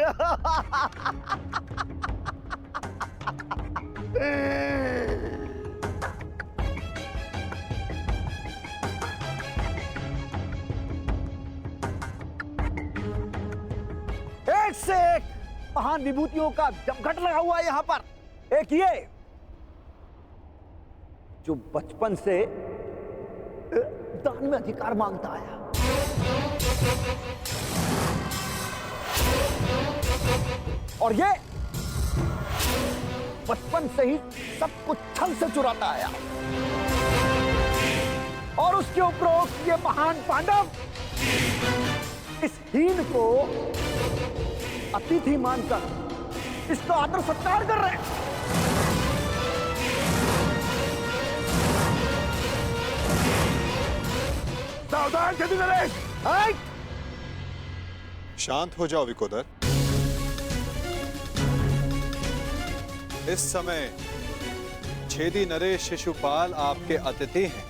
एक से एक महान विभूतियों का जमघट लगा हुआ है यहां पर। एक ये जो बचपन से दान में अधिकार मांगता आया, और ये बचपन से ही सब कुछ छल से चुराता आया, और उसके उपरोक्त ये महान पांडव इस हीन को अतिथि मानकर इसका आदर सत्कार कर रहे हैं। सावधान छेदी नरेश। शांत हो जाओ विकोदर। इस समय छेदी नरेश शिशुपाल आपके अतिथि हैं,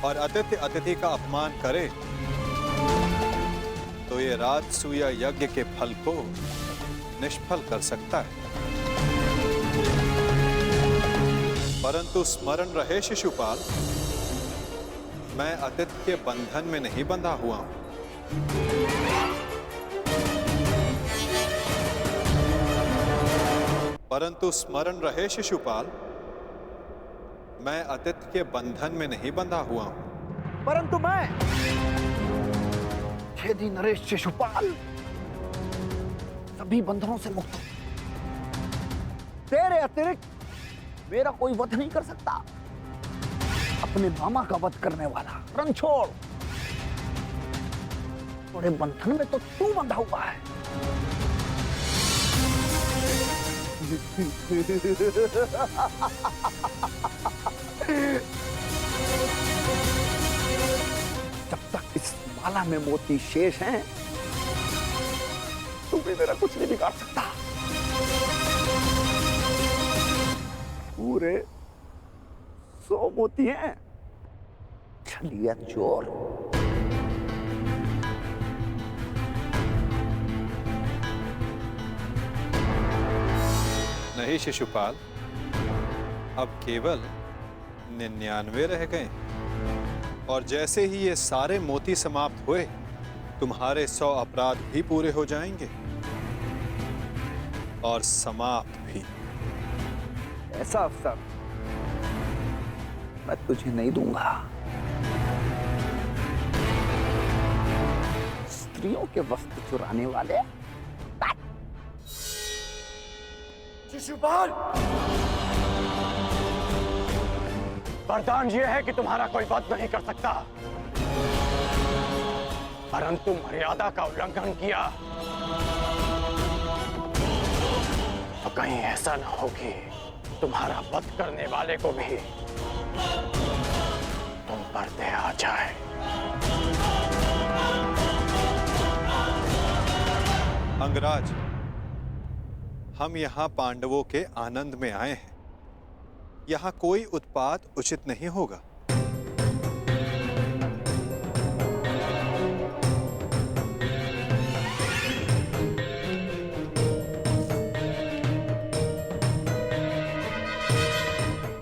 और अतिथि अतिथि का अपमान करे तो ये राजसूय यज्ञ के फल को निष्फल कर सकता है। परंतु स्मरण रहे शिशुपाल, मैं अतिथि के बंधन में नहीं बंधा हुआ हूं। परंतु स्मरण रहे शिशुपाल, मैं अतिथि के बंधन में नहीं बंधा हुआ हूं। परंतु मैं छेदी नरेश शिशुपाल सभी बंधनों से मुक्त हूं। तेरे अतिरिक्त मेरा कोई वध नहीं कर सकता। अपने मामा का वध करने वाला रणछोड़, थोड़े बंधन में तो तू बंधा हुआ है। जब तक इस माला में मोती शेष हैं, तू भी मेरा कुछ नहीं बिगाड़ सकता। पूरे 100 मोती हैं। छलिया चोर। नहीं शिशुपाल, अब केवल 99 रह गए, और जैसे ही ये सारे मोती समाप्त हुए, तुम्हारे 100 अपराध भी पूरे हो जाएंगे और समाप्त भी। ऐसा अवसर मैं तुझे नहीं दूंगा। स्त्रियों के वस्त्र चुराने वाले। शिशुपाल, वरदान यह है कि तुम्हारा कोई वध नहीं कर सकता, परंतु मर्यादा का उल्लंघन किया तो कहीं ऐसा न हो कि तुम्हारा वध करने वाले को भी तुम पर दया आ जाए। अंगराज, हम यहाँ पांडवों के आनंद में आए हैं। यहाँ कोई उत्पात उचित नहीं होगा।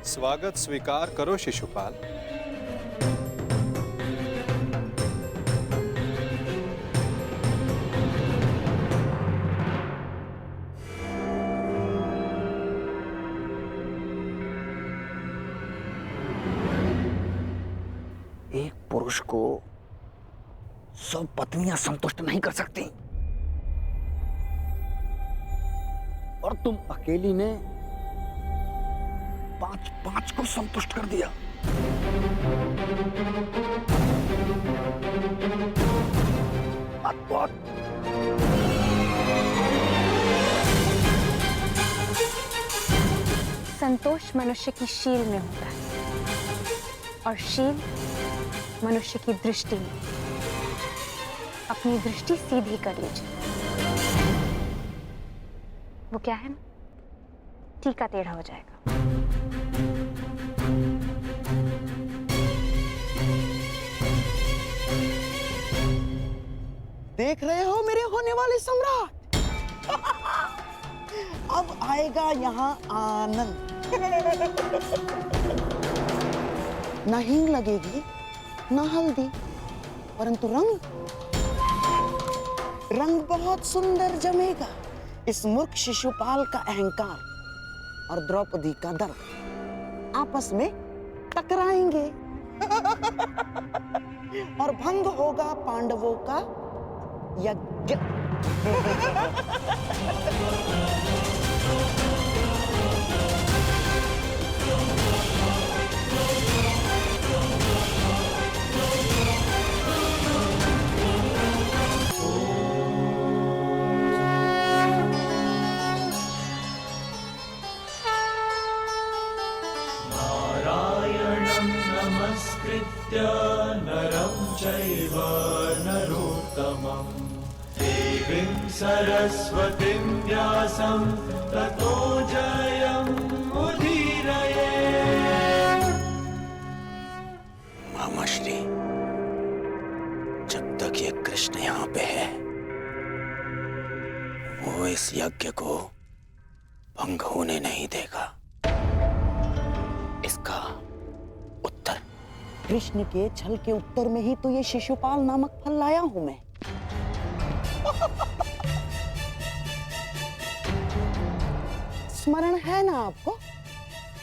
स्वागत स्वीकार करो शिशुपाल। एक पुरुष को 100 पत्नियां संतुष्ट नहीं कर सकती, और तुम अकेली ने 5 को संतुष्ट कर दिया। बहुत संतोष मनुष्य की शील में होता है, और शील मनुष्य की दृष्टि में। अपनी दृष्टि सीधी कर लीजिए, वो क्या है ना, टीका टेढ़ा हो जाएगा। देख रहे हो मेरे होने वाले सम्राट? अब आएगा यहाँ आनंद। न हींग लगेगी न हल्दी, परंतु रंग बहुत सुंदर जमेगा। इस मूर्ख शिशुपाल का अहंकार और द्रौपदी का दर्प आपस में टकराएंगे और भंग होगा पांडवों का यज्ञ। नमस्कृत्य नरं चैव नरोत्तमं देवीं सरस्वतीं व्यासं ततो जयमुदीरये। मामा श्री, जब तक ये कृष्ण यहाँ पे है, वो इस यज्ञ को भंग होने नहीं देगा। इसका उत्तर कृष्ण के छल के उत्तर में ही तो ये शिशुपाल नामक फल लाया हूं मैं। स्मरण है ना आपको?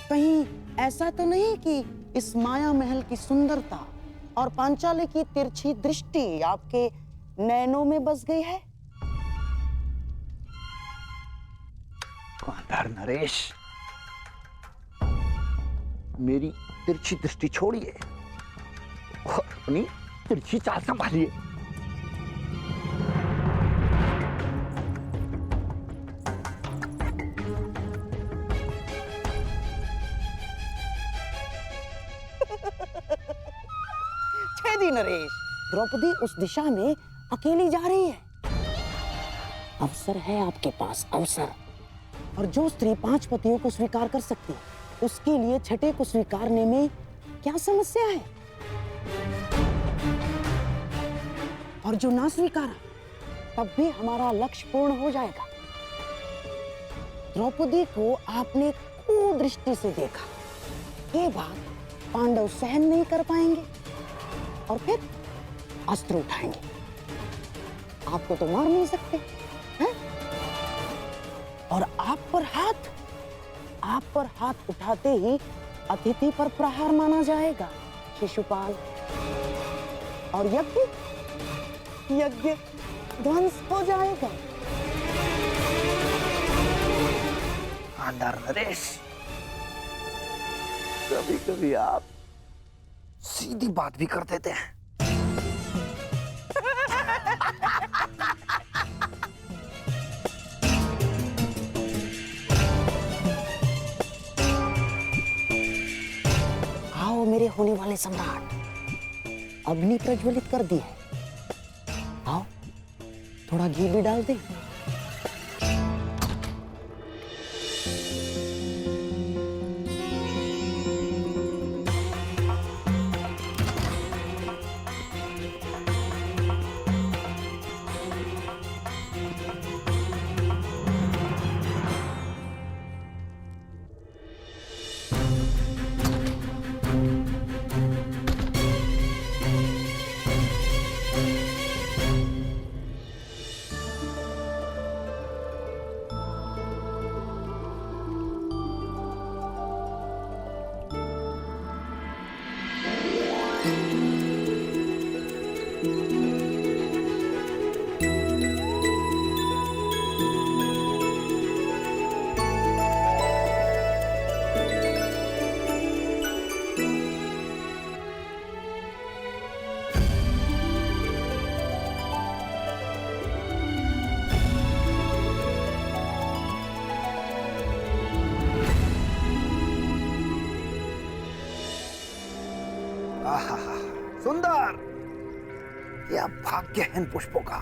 कहीं ऐसा तो नहीं कि इस माया महल की सुंदरता और पांचाली की तिरछी दृष्टि आपके नैनों में बस गई है? कांतार नरेश, मेरी तिरछी दृष्टि छोड़िए और अपनी तिरछी चाल संभालिए। छेदी नरेश, द्रौपदी उस दिशा में अकेली जा रही है। अवसर है आपके पास, अवसर। और जो स्त्री 5 पतियों को स्वीकार कर सकती है, उसके लिए छठे को स्वीकारने में क्या समस्या है? और जो ना स्वीकारा, तब भी हमारा लक्ष्य पूर्ण हो जाएगा। द्रौपदी को आपने कुदृष्टि से देखा, ये बात पांडव सहन नहीं कर पाएंगे और फिर अस्त्र उठाएंगे। आपको तो मार नहीं सकते हैं? और आप पर हाथ उठाते ही अतिथि पर प्रहार माना जाएगा शिशुपाल, और यज्ञ ध्वंस हो जाएगा। कांतार नरेश, कभी कभी आप सीधी बात भी कर देते हैं। आओ मेरे होने वाले सम्राट, अग्नि प्रज्वलित कर दी है। आओ, थोड़ा घी भी डाल दे। सुंदर, यह भाग्य है इन पुष्पों का।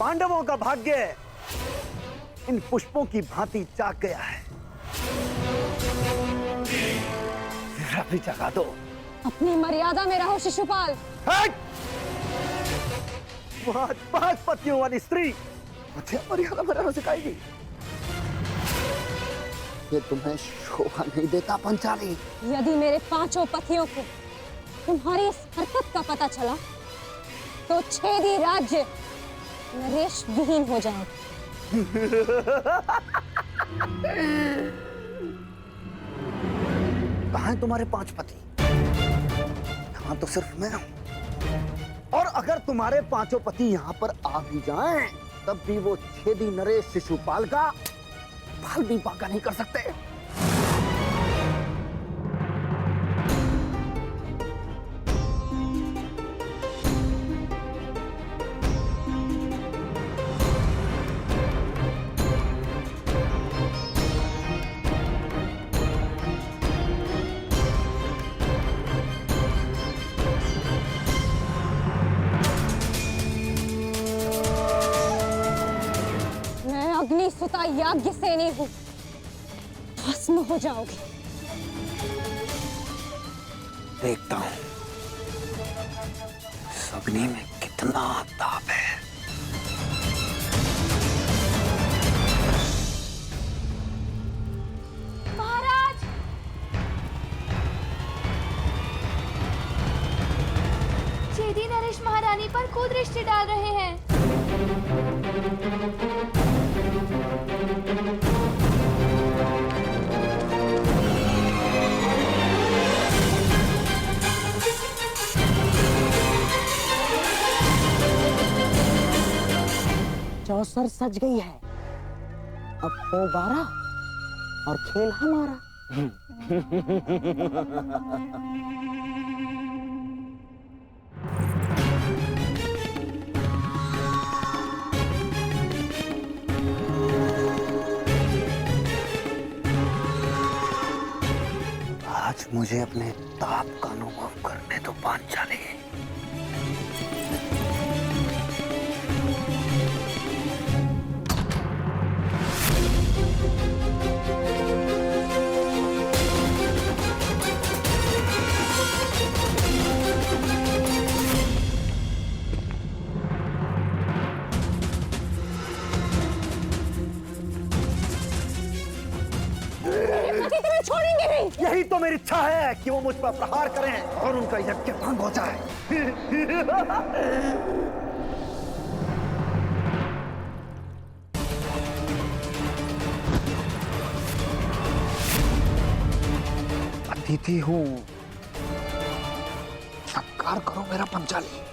पांडवों का भाग्य इन पुष्पों की भांति जाग गया है। जरा भी जगा दो। अपनी मर्यादा में रहो शिशुपाल। हट! वहां 5 पतियों वाली स्त्री मुझे मर्यादा में रहना सिखाएगी। ये तुम्हें शोभा नहीं देता पंचाली। यदि मेरे 5 पतियों को तुम्हारी इस हरकत का पता चला तो छेदी राज्य नरेश विहीन हो जाएगा। कहाँ हैं तुम्हारे 5 पति? यहाँ तो सिर्फ मैं हूं। और अगर तुम्हारे 5 पति यहाँ पर आ भी जाएं, तब भी वो छेदी नरेश शिशुपाल का बाल भी बांका नहीं कर सकते। अग्निसुता याज्ञ सेनी हूं, भस्म हो जाओगे। देखता हूं इस अग्नि में कितना ताप है। महाराज, छेदी नरेश महारानी पर कुदृष्टि डाल रहे हैं। चौसर सज गई है, अब हो 12 और खेल हमारा। आज मुझे अपने ताप का अनुभव करने दो पांचाली। छोड़ेंगे नहीं। यही तो मेरी इच्छा है कि वो मुझ पर प्रहार करें और उनका यज्ञ भंग हो जाए। अतिथि हूं, सत्कार करो मेरा पंचाली।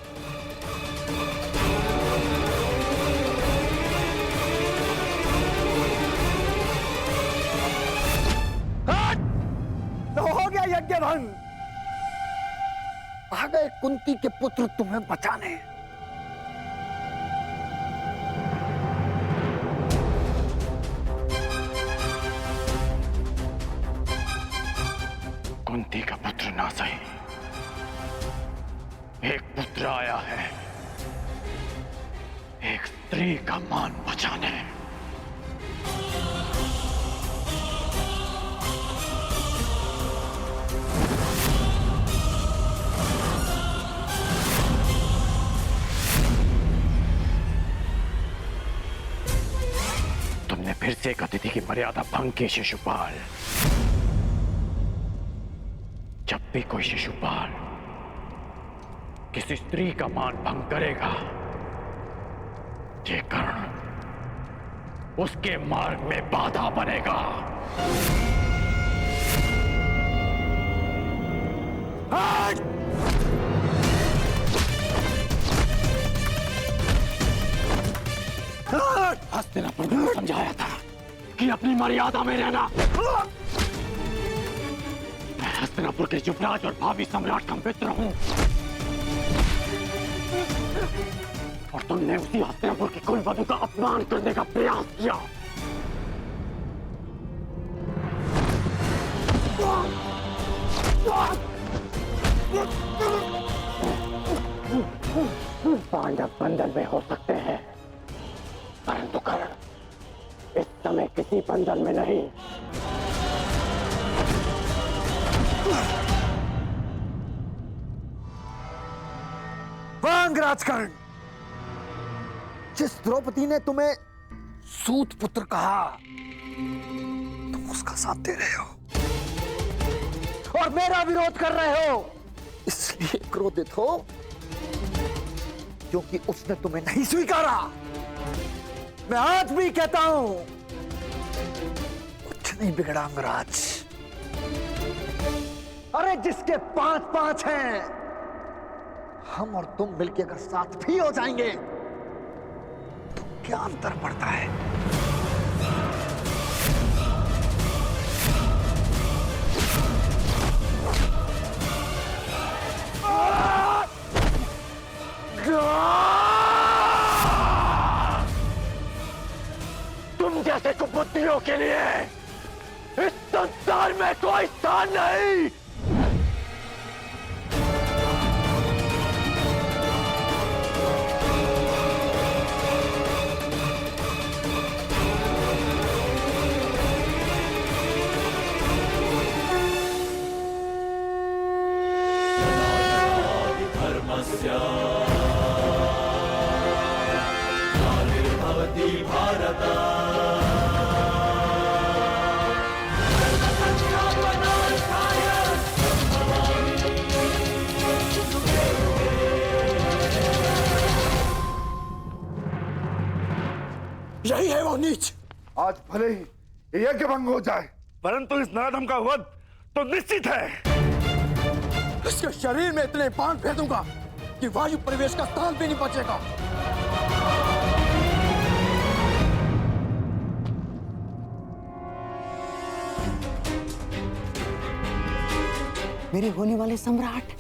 तो हो गया यज्ञ भंग। आ गए कुंती के पुत्र तुम्हें बचाने। कुंती का पुत्र ना सही, एक पुत्र आया है, एक स्त्री का मान बचाने। तुमने फिर से एक अतिथि की मर्यादा भंग की शिशुपाल। जब भी कोई शिशुपाल किसी स्त्री का मान भंग करेगा, ये कर्ण उसके मार्ग में बाधा बनेगा। हस्तिनापुर ने समझाया था कि अपनी मर्यादा में रहना। मैं हस्तिनापुर के युवराज और भावी सम्राट का मित्र हूं, और तुमने उसी हस्तिनापुर की कुलवधू का अपमान करने का प्रयास किया। पांडव बंधन में हो सकते हैं, मैं किसी बंधन में नहीं। वांग राजकर्ण, जिस द्रौपदी ने तुम्हें सूत पुत्र कहा, तुम उसका साथ दे रहे हो और मेरा विरोध कर रहे हो। इसलिए क्रोधित हो क्योंकि उसने तुम्हें नहीं स्वीकारा। मैं आज भी कहता हूं, कुछ नहीं बिगड़ा अंगराज। अरे जिसके 5-5 हैं, हम और तुम मिलके अगर साथ भी हो जाएंगे तो क्या अंतर पड़ता है? तुम जैसे कुबुद्धियों के लिए इस संसार में कोई स्थान नहीं। भवति भारत यही है वो नीच। आज भले ही यज्ञ भंग हो जाए, परंतु इस नराधम का वध तो निश्चित है। इसके शरीर में इतने बाण फेर दूंगा कि वायु प्रवेश का स्थान भी नहीं बचेगा। मेरे होने वाले सम्राट,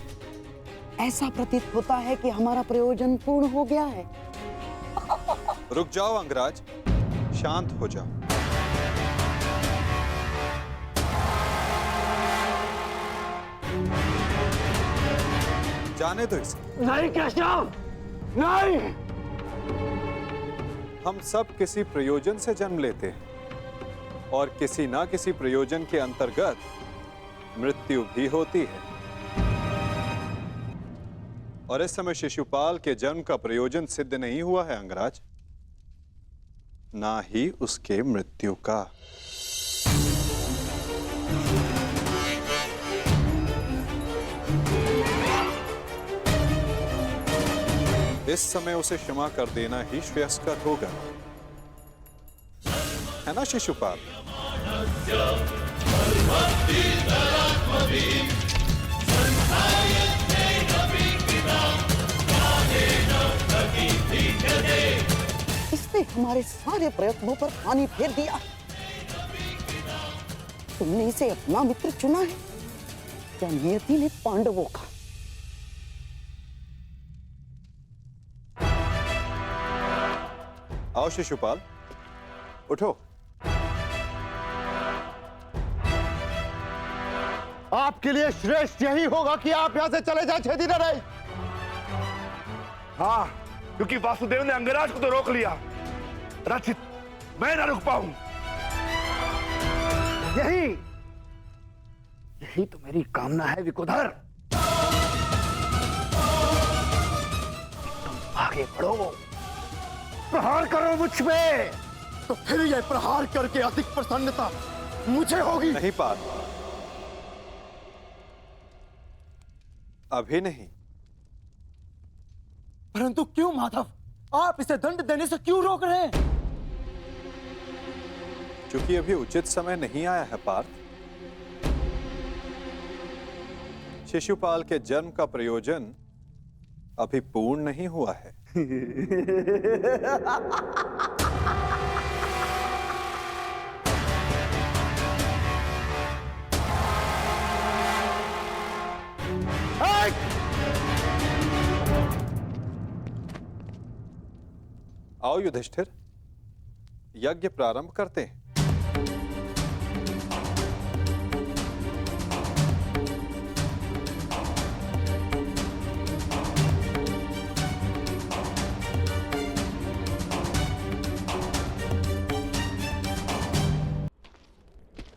ऐसा प्रतीत होता है कि हमारा प्रयोजन पूर्ण हो गया है। रुक जाओ अंगराज, शांत हो जाओ। जाने दो इसे। नहीं केशव, नहीं। हम सब किसी प्रयोजन से जन्म लेते हैं और किसी ना किसी प्रयोजन के अंतर्गत मृत्यु भी होती है। और इस समय शिशुपाल के जन्म का प्रयोजन सिद्ध नहीं हुआ है अंगराज, ना ही उसके मृत्यु का। इस समय उसे क्षमा कर देना ही श्रेयस्कर होगा, है ना शिशुपाल? इसने हमारे सारे प्रयत्नों पर पानी फेर दिया। तुमने इसे अपना मित्र चुना है या नियति ने पांडवों का? आओ शिशुपाल, उठो। आपके लिए श्रेष्ठ यही होगा कि आप यहां से चले जाए छेदी नरेश। हाँ, क्योंकि वासुदेव ने अंगराज को तो रोक लिया, रचित मैं ना रुक पाऊं। यही तो मेरी कामना है विकुधर। तुम आगे बढ़ो, प्रहार करो मुझ पे। तो फिर यह प्रहार करके अधिक प्रसन्नता मुझे होगी। नहीं पाल, अभी नहीं। परंतु क्यों माधव, आप इसे दंड देने से क्यों रोक रहे हैं? क्योंकि अभी उचित समय नहीं आया है पार्थ। शिशुपाल के जन्म का प्रयोजन अभी पूर्ण नहीं हुआ है। आओ युधिष्ठिर, यज्ञ प्रारंभ करते हैं।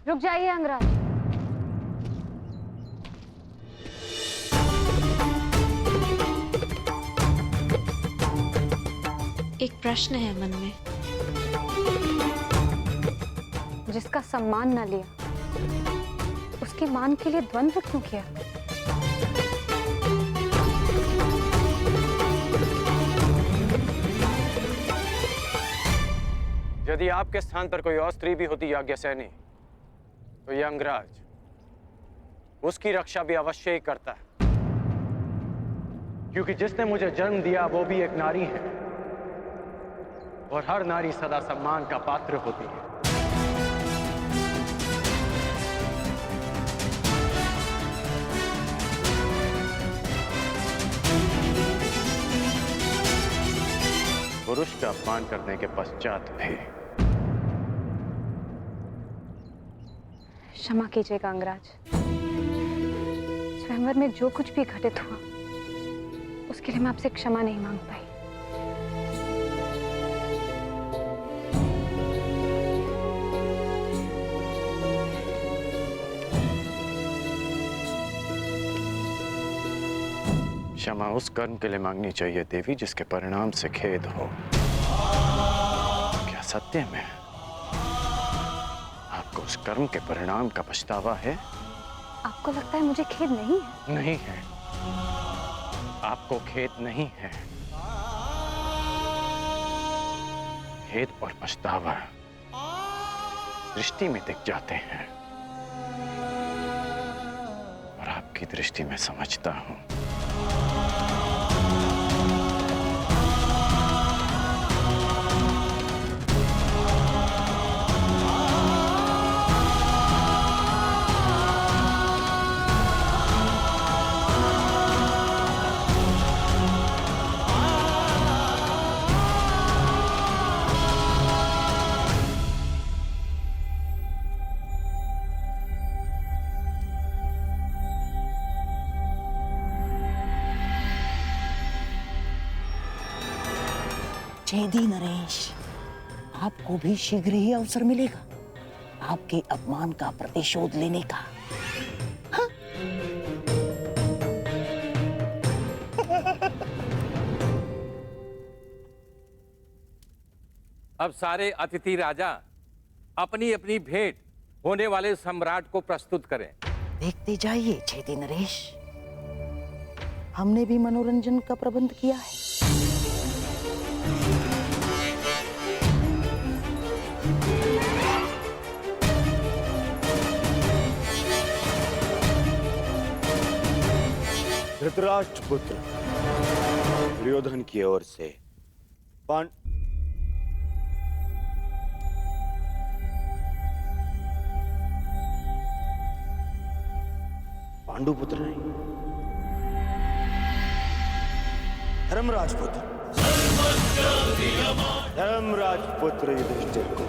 रुक जाइए अंगराज। एक प्रश्न है मन में। जिसका सम्मान न लिया उसके मान के लिए द्वंद्व क्यों किया? यदि आपके स्थान पर कोई और स्त्री भी होती याज्ञसेनी, तो यह अंगराज उसकी रक्षा भी अवश्य ही करता है, क्योंकि जिसने मुझे जन्म दिया वो भी एक नारी है, और हर नारी सदा सम्मान का पात्र होती है। पुरुष का अपमान करने के पश्चात भी। क्षमा कीजिएगा अंगराज, स्वयंवर में जो कुछ भी घटित हुआ उसके लिए मैं आपसे क्षमा नहीं मांग पाई। क्षमा उस कर्म के लिए मांगनी चाहिए देवी जिसके परिणाम से खेद हो। क्या सत्य में आपको उस कर्म के परिणाम का पछतावा है? आपको लगता है मुझे खेद नहीं है? नहीं है, आपको खेद नहीं है। खेद और पछतावा दृष्टि में दिख जाते हैं, और आपकी दृष्टि में समझता हूं। चेदी नरेश, आपको भी शीघ्र ही अवसर मिलेगा आपके अपमान का प्रतिशोध लेने का। हाँ? अब सारे अतिथि राजा अपनी अपनी भेंट होने वाले सम्राट को प्रस्तुत करें। देखते जाइए चेदी नरेश, हमने भी मनोरंजन का प्रबंध किया है। धृतराष्ट्र पुत्र दुर्योधन की ओर से पांडु पुत्र नहीं, धर्मराज पुत्र, धर्मराज पुत्र युधिष्ठिर को